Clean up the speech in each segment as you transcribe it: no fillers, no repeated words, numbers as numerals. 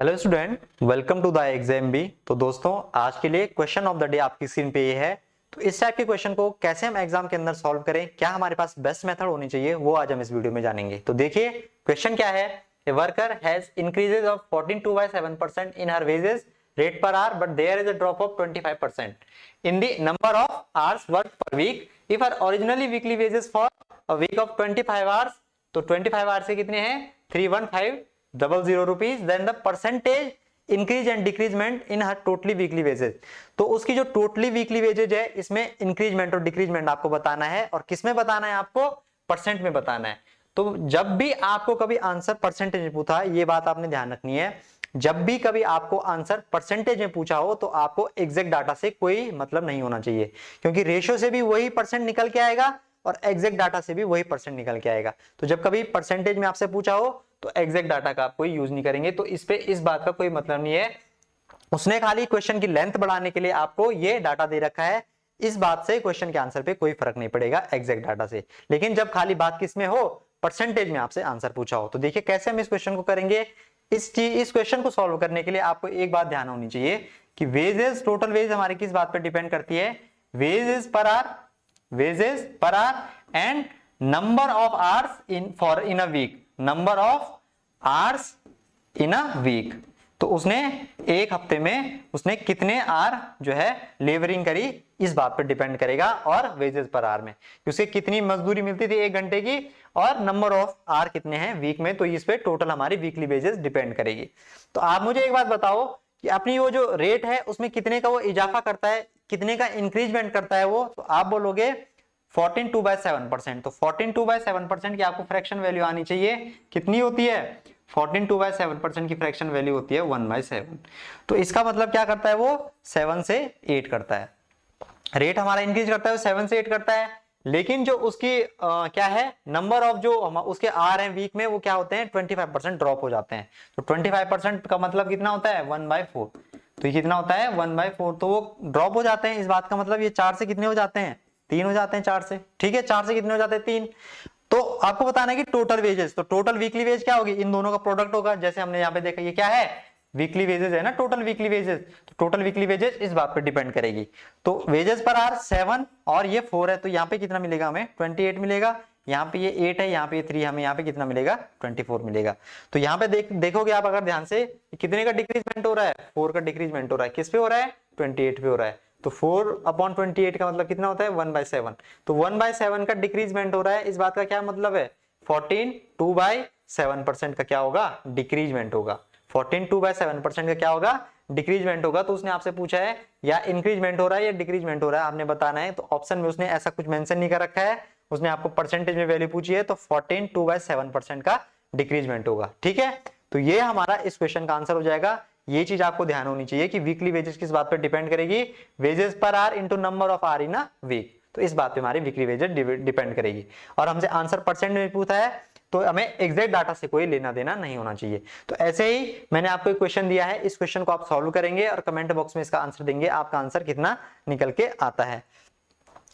Hello student, welcome to the exam B. तो दोस्तों, आज के लिए क्वेश्चन ऑफ द डे आपकी स्क्रीन पे ये है। तो इस टाइप के क्वेश्चन को कैसे हम एग्जाम के अंदर सॉल्व करें, क्या हमारे पास बेस्ट मेथड होनी चाहिए, वो आज हम इस वीडियो में जानेंगे। तो देखिए क्वेश्चन क्या है। A worker has increases of 14.27% in her wages rate per hour, but there is a drop of 25% in the number of hours worked per week. If her originally weekly wages for a week of 25 hours, तो 25 hours से कितने हैं 31500 rupees. Then the percentage increase and decreasement in her totally weekly wages. तो उसकी जो totally weekly wages है इसमें increment और डिक्रीजमेंट आपको बताना है, और किसमें बताना है, आपको परसेंट में बताना है। तो जब भी आपको कभी आंसर परसेंटेज में पूछा, ये बात आपने ध्यान रखनी है, जब भी कभी आपको आंसर परसेंटेज में पूछा हो तो आपको एग्जैक्ट डाटा से कोई मतलब नहीं होना चाहिए, क्योंकि रेशियो से भी वही परसेंट निकल के आएगा और एग्जैक्ट डाटा से भी वही परसेंट निकल के आएगा। तो जब कभी परसेंटेज में आपसे पूछा हो तो एग्जैक्ट डाटा का आप कोई यूज नहीं करेंगे। तो इस पे इस बात का कोई मतलब नहीं है, उसने खाली क्वेश्चन की लेंथ बढ़ाने के लिए आपको ये डाटा दे रखा है। इस बात से क्वेश्चन के आंसर पे कोई फर्क नहीं पड़ेगा एग्जैक्ट डाटा से। लेकिन जब खाली बात किसमें हो, परसेंटेज में आपसे आंसर पूछा हो। तो देखिए कैसे हम इस क्वेश्चन को करेंगे। इस क्वेश्चन को सॉल्व करने के लिए आपको एक बात ध्यान होनी चाहिए कि वेजेस, टोटल वेज हमारी किस बात पर डिपेंड करती है, wages per hour and number of hours in a week, number of hours in a week. तो उसने एक हफ्ते में उसने कितने आवर जो है लेबरिंग करी, इस बात पर डिपेंड करेगा। और वेजेस पर आवर में उसे कितनी मजदूरी मिलती थी एक घंटे की, और नंबर ऑफ आवर कितने हैं वीक में, तो इस पे टोटल हमारी वीकली वेजेस डिपेंड करेगी। तो आप मुझे एक बात बताओ कि अपनी वो जो रेट है उसमें कितने का वो इजाफा करता है, कितने का इंक्रीजमेंट करता है वो। तो आप बोलोगे 14/2/7%। तो 14/2/7% की आपको फ्रैक्शन वैल्यू आनी चाहिए, कितनी होती है 14/2/7% की फ्रैक्शन वैल्यू होती है 1/7। तो इसका मतलब क्या करता है, वो 7 से 8 करता है। रेट हमारा इंक्रीज करता है, वो 7 से 8 करता है। लेकिन जो उसकी क्या है, नंबर ऑफ जो उसके आर हैं वीक में, वो क्या होते हैं 25% ड्रॉप हो जाते हैं। तो 25% का मतलब कितना होता है 1/4। तो ये कितना होता है 1/4। तो वो ड्रॉप हो जाते हैं, इस बात का मतलब ये 4 से कितने हो जाते हैं 3 हो जाते हैं 4 से। ठीक है, 4 से कितने हो जाते हैं 3। तो आपको बताना है कि टोटल वेजेस, तो टोटल वीकली वेज क्या होगी, इन दोनों का प्रोडक्ट होगा। जैसे हमने यहाँ पे देखा, ये क्या है वीकली वेजेस है ना, टोटल वीकली वेजेस। तो टोटल वीकली वेजेस इस बात पे डिपेंड करेगी। तो वेजेस पर आर 7 और ये 4 है, तो यहाँ पे कितना मिलेगा हमें 28 मिलेगा। यहाँ पे ये 8 है, यहाँ पे ये 3, हमें यहाँ पे कितना मिलेगा 24 मिलेगा। तो यहाँ पे देखोगे आप अगर ध्यान से, कितने का डिक्रीजमेंट हो रहा है 4 का डिक्रीजमेंट हो रहा है, किस पे हो रहा है 28 पे हो रहा है। तो 4/28 का मतलब कितना होता है 1/7। तो 1/7 का डिक्रीजमेंट हो रहा है, इस बात का क्या मतलब है 14/2/7% का क्या होगा डिक्रीजमेंट होगा। 14/2/7% का क्या होगा डिक्रीजमेंट होगा। तो उसने आपसे पूछा है या इंक्रीजमेंट हो रहा है या डिक्रीजमेंट हो रहा है, आपने बताना है। तो ऑप्शन में उसने ऐसा कुछ मेंशन नहीं कर रखा है, उसने आपको परसेंटेज में वैल्यू पूछी है, तो 14/2/7% का डिक्रीजमेंट होगा। ठीक है, तो ये हमारा इस क्वेश्चन का आंसर हो जाएगा। ये चीज आपको ध्यान होनी चाहिए कि वीकली वेजेस किस बात पर डिपेंड करेगी, wages per hour into number of hour in a week. तो इस बात पे हमारी वीकली वेजेस डिपेंड करेगी। और हमसे आंसर परसेंट में पूछा है, तो हमें एग्जैक्ट डाटा से कोई लेना देना नहीं होना चाहिए। तो ऐसे ही मैंने आपको एक क्वेश्चन दिया है, इस क्वेश्चन को आप सॉल्व करेंगे और कमेंट बॉक्स में इसका आंसर देंगे, आपका आंसर कितना निकल के आता है।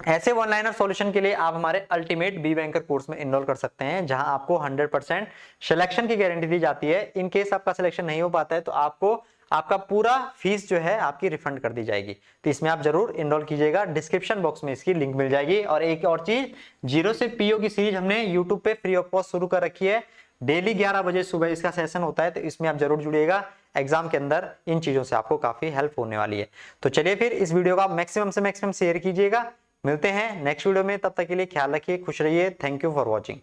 ऐसे वन लाइनर सॉल्यूशन के लिए आप हमारे अल्टीमेट बी बैंकर कोर्स में इनरोल कर सकते हैं, जहां आपको 100% सिलेक्शन की गारंटी दी जाती है। इन केस आपका सिलेक्शन नहीं हो पाता है तो आपको आपका पूरा फीस जो है आपकी रिफंड कर दी जाएगी। तो इसमें आप जरूर इनरोल कीजिएगा, डिस्क्रिप्शन बॉक्स में इसकी लिंक मिल जाएगी। और एक और चीज, जीरो से पीओ की सीरीज हमने यूट्यूब पे फ्री ऑफ कॉस्ट शुरू कर रखी है। डेली 11 बजे सुबह इसका सेशन होता है, तो इसमें आप जरूर जुड़िएगा। एग्जाम के अंदर इन चीजों से आपको काफी हेल्प होने वाली है। तो चलिए फिर इस वीडियो का मैक्सिमम से मैक्सिमम शेयर कीजिएगा। मिलते हैं नेक्स्ट वीडियो में, तब तक के लिए ख्याल रखिए, खुश रहिए। Thank you for watching.